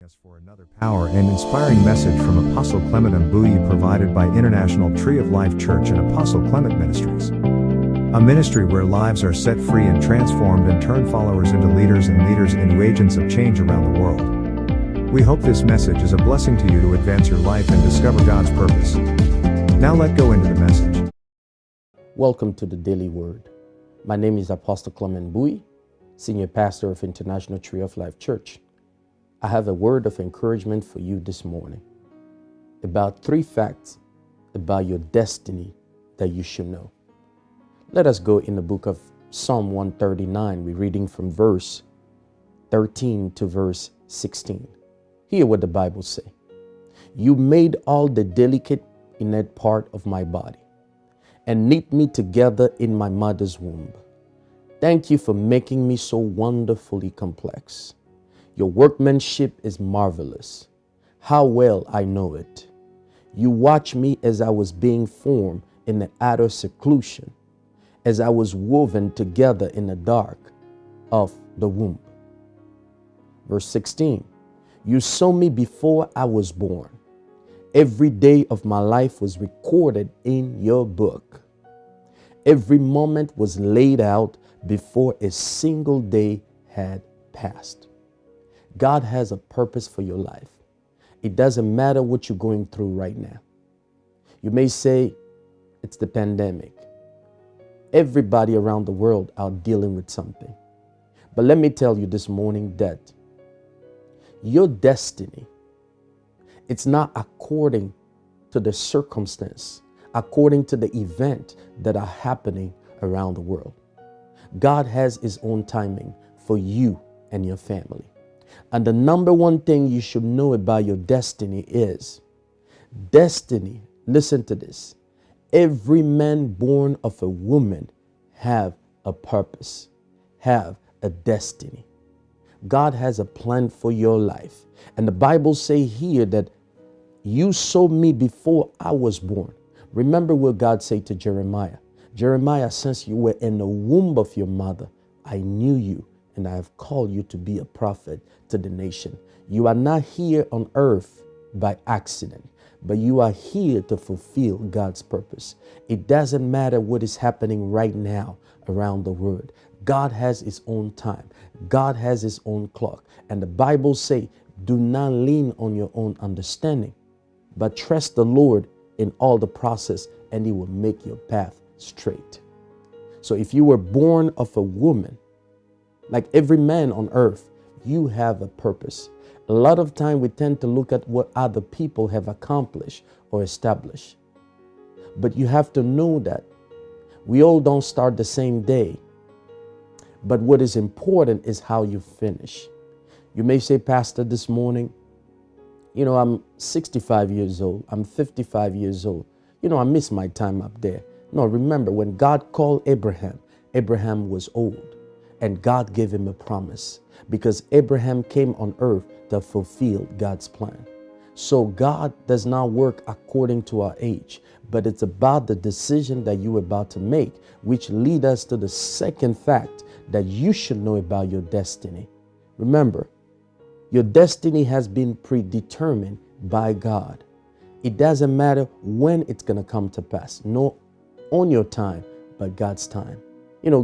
us for another power and inspiring message from Apostle Clement MBUYI, provided by International Tree of Life Church and Apostle Clement Ministries. A ministry where lives are set free and transformed and turn followers into leaders and leaders into agents of change around the world. We hope this message is a blessing to you to advance your life and discover God's purpose. Now let's go into the message. Welcome to the Daily Word. My name is Apostle Clement MBUYI, Senior Pastor of International Tree of Life Church. I have a word of encouragement for you this morning about 3 facts about your destiny that you should know. Let us go in the book of Psalm 139. We're reading from verse 13 to verse 16. Hear what the Bible says. You made all the delicate innate part of my body and knit me together in my mother's womb. Thank you for making me so wonderfully complex. Your workmanship is marvelous. How well I know it. You watched me as I was being formed in the utter seclusion, as I was woven together in the dark of the womb. Verse 16, you saw me before I was born. Every day of my life was recorded in your book. Every moment was laid out before a single day had passed. God has a purpose for your life. It doesn't matter what you're going through right now. You may say it's the pandemic. Everybody around the world are dealing with something. But let me tell you this morning that your destiny, it's not according to the circumstance, according to the event that are happening around the world. God has his own timing for you and your family. And the number one thing you should know about your destiny is destiny. Listen to this. Every man born of a woman have a purpose, have a destiny. God has a plan for your life. And the Bible say here that you saw me before I was born. Remember what God said to Jeremiah. Jeremiah, since you were in the womb of your mother, I knew you and I have called you to be a prophet to the nation. You are not here on earth by accident, but you are here to fulfill God's purpose. It doesn't matter what is happening right now around the world. God has his own time. God has his own clock. And the Bible say, do not lean on your own understanding, but trust the Lord in all the process, and he will make your path straight. So if you were born of a woman, like every man on earth, you have a purpose. A lot of time we tend to look at what other people have accomplished or established. But you have to know that we all don't start the same day. But what is important is how you finish. You may say, Pastor, this morning, I'm 65 years old. I'm 55 years old. I miss my time up there. No, remember when God called Abraham, Abraham was old. And God gave him a promise because Abraham came on earth to fulfill God's plan. So God does not work according to our age, but it's about the decision that you're about to make, which leads us to the second fact that you should know about your destiny. Remember, your destiny has been predetermined by God. It doesn't matter when it's going to come to pass, no on your time, but God's time.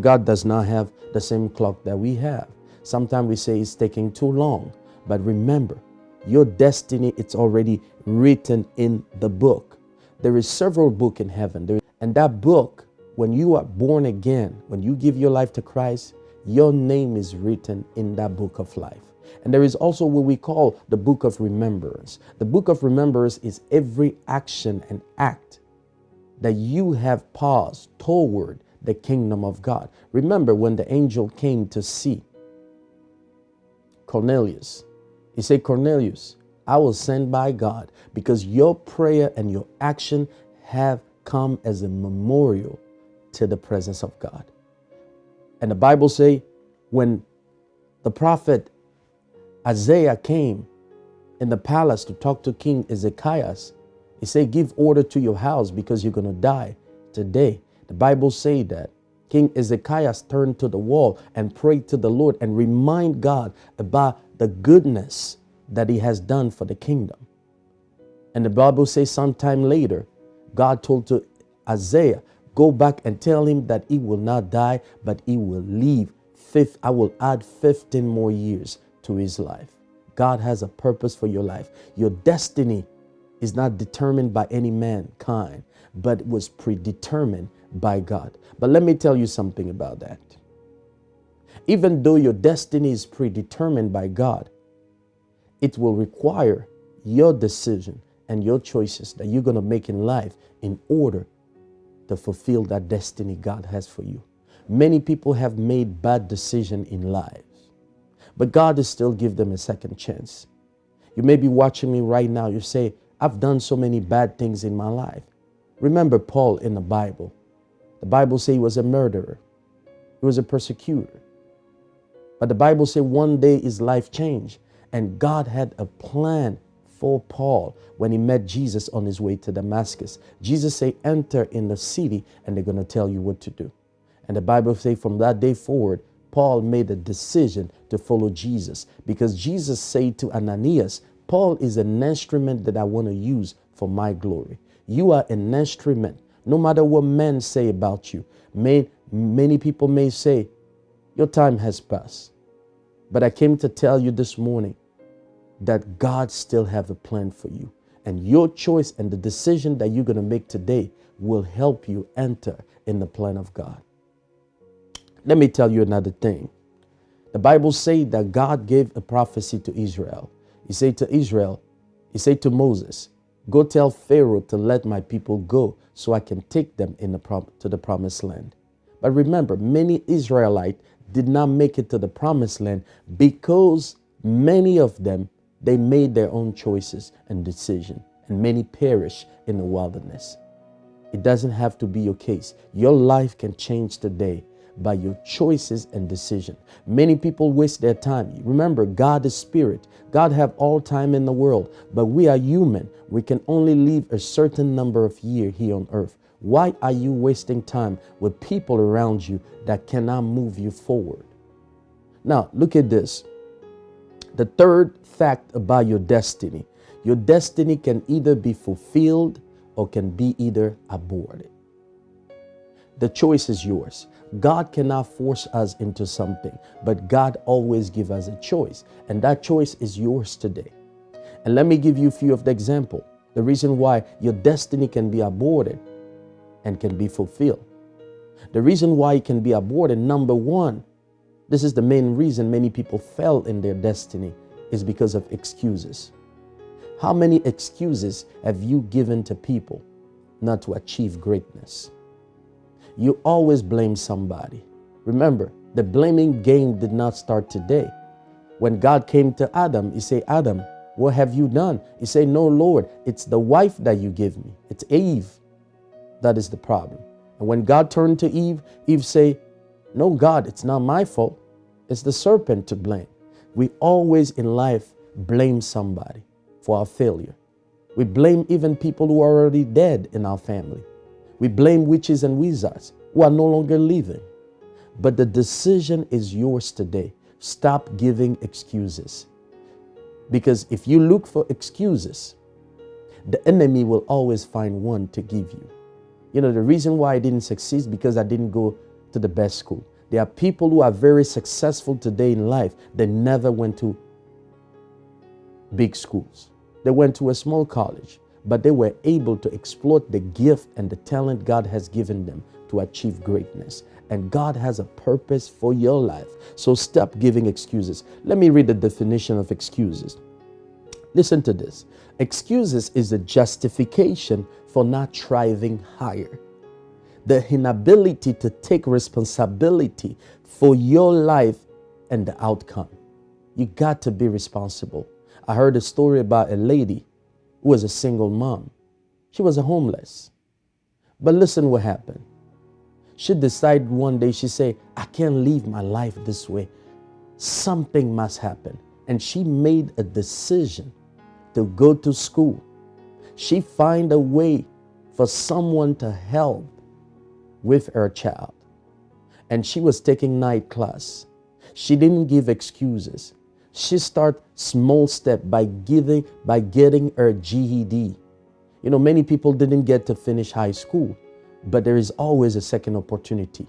God does not have the same clock that we have. Sometimes we say it's taking too long. But remember, your destiny, it's already written in the book. There is several books in heaven. And that book, when you are born again, when you give your life to Christ, your name is written in that book of life. And there is also what we call the book of remembrance. The book of remembrance is every action and act that you have paused toward the kingdom of God. Remember when the angel came to see Cornelius, he said, Cornelius, I was sent by God because your prayer and your action have come as a memorial to the presence of God. And the Bible say when the prophet Isaiah came in the palace to talk to King Ezekiah, he said, give order to your house because you're going to die today. The Bible say that King Ezekiah turned to the wall and prayed to the Lord and remind God about the goodness that he has done for the kingdom. And the Bible says sometime later, God told to Isaiah, go back and tell him that he will not die, but he will live. I will add 15 more years to his life. God has a purpose for your life. Your destiny is not determined by any mankind, but was predetermined by God. But let me tell you something about that. Even though your destiny is predetermined by God, it will require your decision and your choices that you're going to make in life in order to fulfill that destiny God has for you. Many people have made bad decisions in lives, but God is still give them a second chance. You may be watching me right now. You say, I've done so many bad things in my life. Remember Paul in the Bible. The Bible says he was a murderer. He was a persecutor. But the Bible says one day his life changed, and God had a plan for Paul when he met Jesus on his way to Damascus. Jesus said, enter in the city and they're going to tell you what to do. And the Bible says from that day forward, Paul made a decision to follow Jesus, because Jesus said to Ananias, Paul is an instrument that I want to use for my glory. You are an instrument. No matter what men say about you, many people may say, your time has passed. But I came to tell you this morning that God still have a plan for you. And your choice and the decision that you're going to make today will help you enter in the plan of God. Let me tell you another thing. The Bible says that God gave a prophecy to Israel. He said to Israel, he said to Moses, go tell Pharaoh to let my people go so I can take them to the promised land. But remember, many Israelites did not make it to the promised land because many of them, they made their own choices and decisions, and many perish in the wilderness. It doesn't have to be your case. Your life can change today by your choices and decision. Many people waste their time. Remember, God is spirit. God have all time in the world, but we are human. We can only live a certain number of years here on earth. Why are you wasting time with people around you that cannot move you forward? Now, look at this. The third fact about your destiny can either be fulfilled or can be either aborted. The choice is yours. God cannot force us into something, but God always gives us a choice, and that choice is yours today. And let me give you a few of the examples. The reason why your destiny can be aborted and can be fulfilled. The reason why it can be aborted, number one, this is the main reason many people fail in their destiny, is because of excuses. How many excuses have you given to people not to achieve greatness? You always blame somebody. Remember, the blaming game did not start today. When God came to Adam, he said, Adam, what have you done? He said, no, Lord, it's the wife that you give me. It's Eve. That is the problem. And when God turned to Eve, Eve said, no, God, it's not my fault. It's the serpent to blame. We always in life blame somebody for our failure. We blame even people who are already dead in our family. We blame witches and wizards who are no longer living. But the decision is yours today. Stop giving excuses. Because if you look for excuses, the enemy will always find one to give you. You know, the reason why I didn't succeed is because I didn't go to the best school. There are people who are very successful today in life. They never went to big schools. They went to a small college, but they were able to exploit the gift and the talent God has given them to achieve greatness. And God has a purpose for your life. So stop giving excuses. Let me read the definition of excuses. Listen to this. Excuses is a justification for not striving higher. The inability to take responsibility for your life and the outcome. You got to be responsible. I heard a story about a lady who was a single mom. She was a homeless. But listen what happened. She decided one day, she said, I can't live my life this way. Something must happen. And she made a decision to go to school. She found a way for someone to help with her child. And she was taking night class. She didn't give excuses. She start small step by getting her GED. You know, many people didn't get to finish high school, but there is always a second opportunity.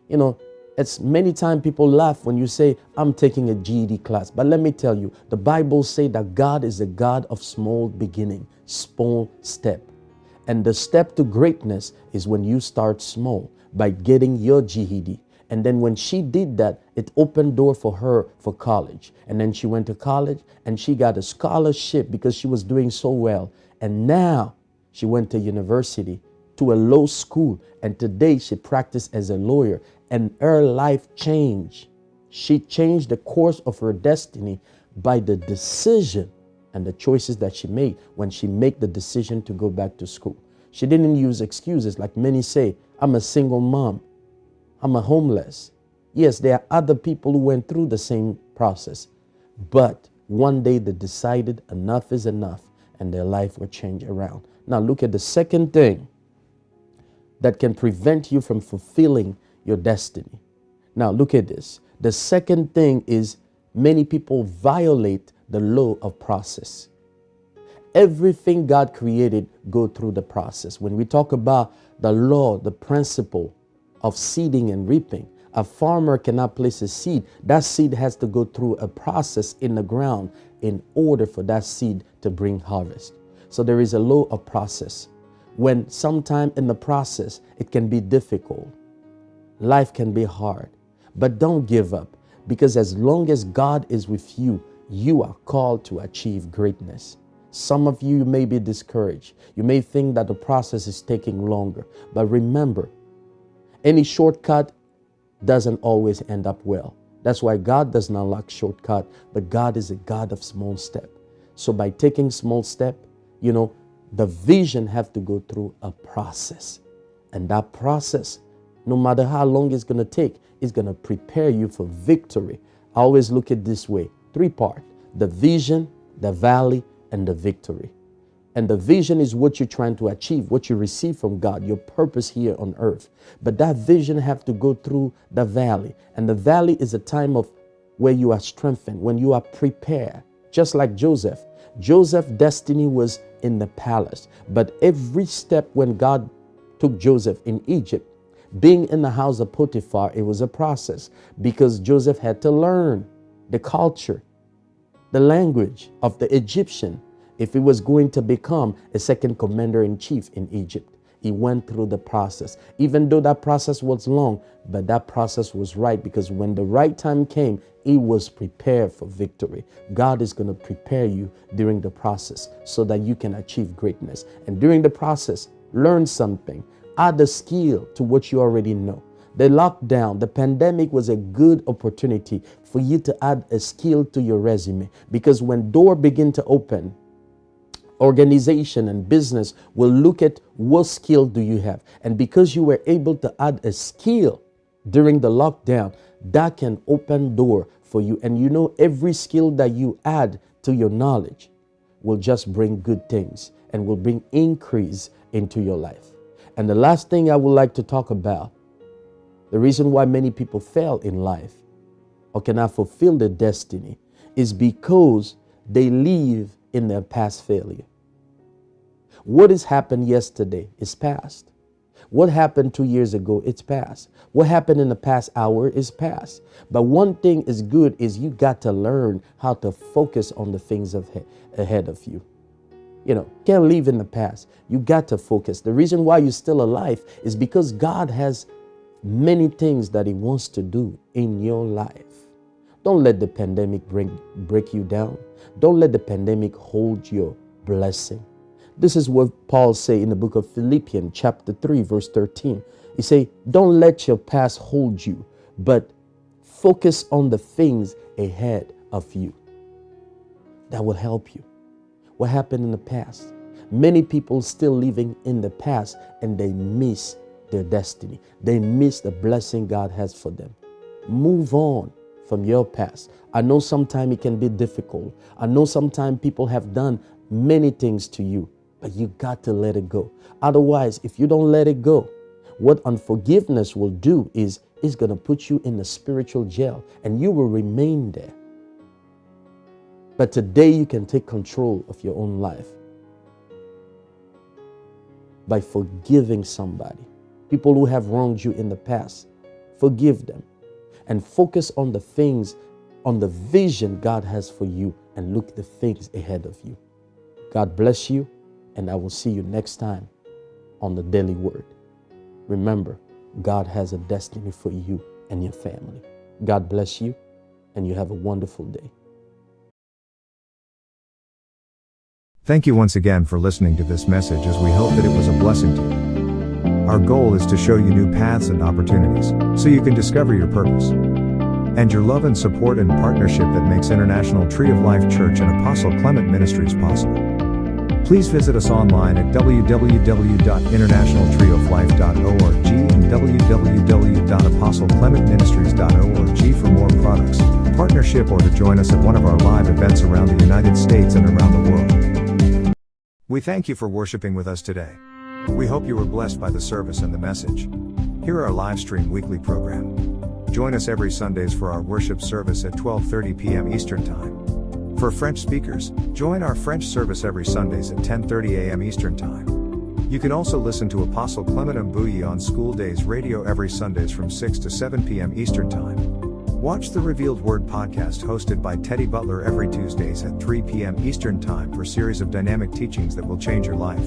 You know, it's many times people laugh when you say, I'm taking a GED class. But let me tell you, the Bible says that God is a God of small beginning, small step. And the step to greatness is when you start small by getting your GED. And then when she did that, it opened door for her for college. And then she went to college and she got a scholarship because she was doing so well. And now she went to university, to a law school. And today she practiced as a lawyer and her life changed. She changed the course of her destiny by the decision and the choices that she made when she made the decision to go back to school. She didn't use excuses like many say, I'm a single mom. I'm a homeless. Yes, there are other people who went through the same process. But one day they decided enough is enough and their life will change around. Now look at the second thing that can prevent you from fulfilling your destiny. Now look at this. The second thing is many people violate the law of process. Everything God created go through the process. When we talk about the law, the principle of seeding and reaping, a farmer cannot place a seed. That seed has to go through a process in the ground in order for that seed to bring harvest. So there is a law of process. When sometime in the process, it can be difficult. Life can be hard, but don't give up, because as long as God is with you, you are called to achieve greatness. Some of you may be discouraged. You may think that the process is taking longer, but remember, any shortcut doesn't always end up well. That's why God does not like shortcut, but God is a God of small step. So by taking small step, you know, the vision have to go through a process. And that process, no matter how long it's going to take, is going to prepare you for victory. I always look at it this way, 3 parts: the vision, the valley, and the victory. And the vision is what you're trying to achieve, what you receive from God, your purpose here on earth. But that vision have to go through the valley. And the valley is a time of where you are strengthened, when you are prepared. Just like Joseph. Joseph's destiny was in the palace. But every step when God took Joseph in Egypt, being in the house of Potiphar, it was a process, because Joseph had to learn the culture, the language of the Egyptian, if he was going to become a second commander-in-chief in Egypt. He went through the process, even though that process was long, but that process was right, because when the right time came, he was prepared for victory. God is going to prepare you during the process so that you can achieve greatness. And during the process, learn something, add a skill to what you already know. The lockdown, the pandemic was a good opportunity for you to add a skill to your resume, because when doors begin to open, organization and business will look at what skill do you have. And because you were able to add a skill during the lockdown, that can open door for you. And you know, every skill that you add to your knowledge will just bring good things and will bring increase into your life. And the last thing I would like to talk about, the reason why many people fail in life or cannot fulfill their destiny, is because they live in their past failure. What has happened yesterday is past. What happened 2 years ago, it's past. What happened in the past hour is past. But one thing is good is you got to learn how to focus on the things ahead of you. You know, can't live in the past. You got to focus. The reason why you're still alive is because God has many things that He wants to do in your life. Don't let the pandemic break you down. Don't let the pandemic hold your blessing. This is what Paul say in the book of Philippians chapter 3 verse 13. He say, don't let your past hold you, but focus on the things ahead of you. That will help you. What happened in the past? Many people still living in the past, and they miss their destiny. They miss the blessing God has for them. Move on from your past. I know sometimes it can be difficult. I know sometimes people have done many things to you, but you got to let it go. Otherwise, if you don't let it go, what unforgiveness will do is it's going to put you in a spiritual jail, and you will remain there. But today you can take control of your own life by forgiving somebody. People who have wronged you in the past, forgive them and focus on the things, on the vision God has for you, and look the things ahead of you. God bless you, and I will see you next time on the Daily Word. Remember, God has a destiny for you and your family. God bless you, and you have a wonderful day. Thank you once again for listening to this message, as we hope that it was a blessing to you. Our goal is to show you new paths and opportunities so you can discover your purpose. And your love and support and partnership that makes International Tree of Life Church and Apostle Clement Ministries possible. Please visit us online at www.internationaltreeoflife.org and www.apostleclementministries.org for more products, partnership, or to join us at one of our live events around the United States and around the world. We thank you for worshiping with us today. We hope you were blessed by the service and the message. Hear our live stream weekly program. Join us every Sundays for our worship service at 12:30 p.m. Eastern Time. For French speakers, join our French service every Sundays at 10:30 a.m. Eastern Time. You can also listen to Apostle Clement MBUYI on School Days Radio every Sundays from 6 to 7 p.m. Eastern Time. Watch the Revealed Word podcast hosted by Teddy Butler every Tuesdays at 3 p.m. Eastern Time for a series of dynamic teachings that will change your life.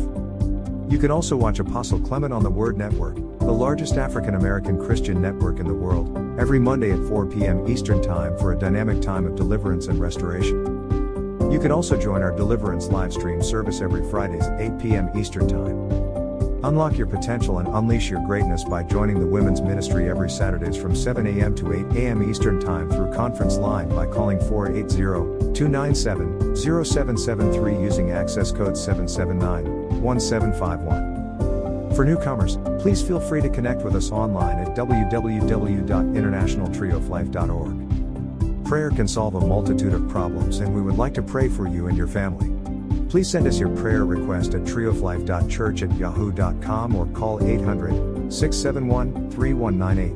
You can also watch Apostle Clement on the Word Network, the largest African American Christian network in the world, every Monday at 4 p.m. Eastern Time for a dynamic time of deliverance and restoration. You can also join our Deliverance live stream service every Fridays at 8 p.m. Eastern Time. Unlock your potential and unleash your greatness by joining the women's ministry every Saturdays from 7 a.m. to 8 a.m. Eastern Time through conference line by calling 480-297-0773 using access code 779-1751. For newcomers, please feel free to connect with us online at www.internationaltreeoflife.org. Prayer can solve a multitude of problems, and we would like to pray for you and your family. Please send us your prayer request at treeoflife.church@yahoo.com or call 800-671-3198.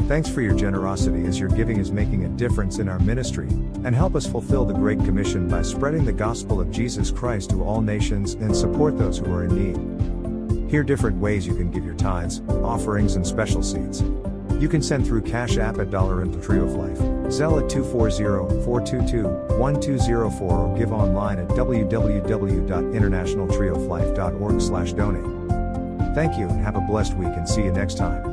Thanks for your generosity, as your giving is making a difference in our ministry, and help us fulfill the Great Commission by spreading the gospel of Jesus Christ to all nations and support those who are in need. Here are different ways you can give your tithes, offerings, and special seeds. You can send through Cash App at $INT'L Tree of Life, Zelle at 240-422-1204, or give online at www.internationaltreeoflife.org/donate. Thank you and have a blessed week, and see you next time.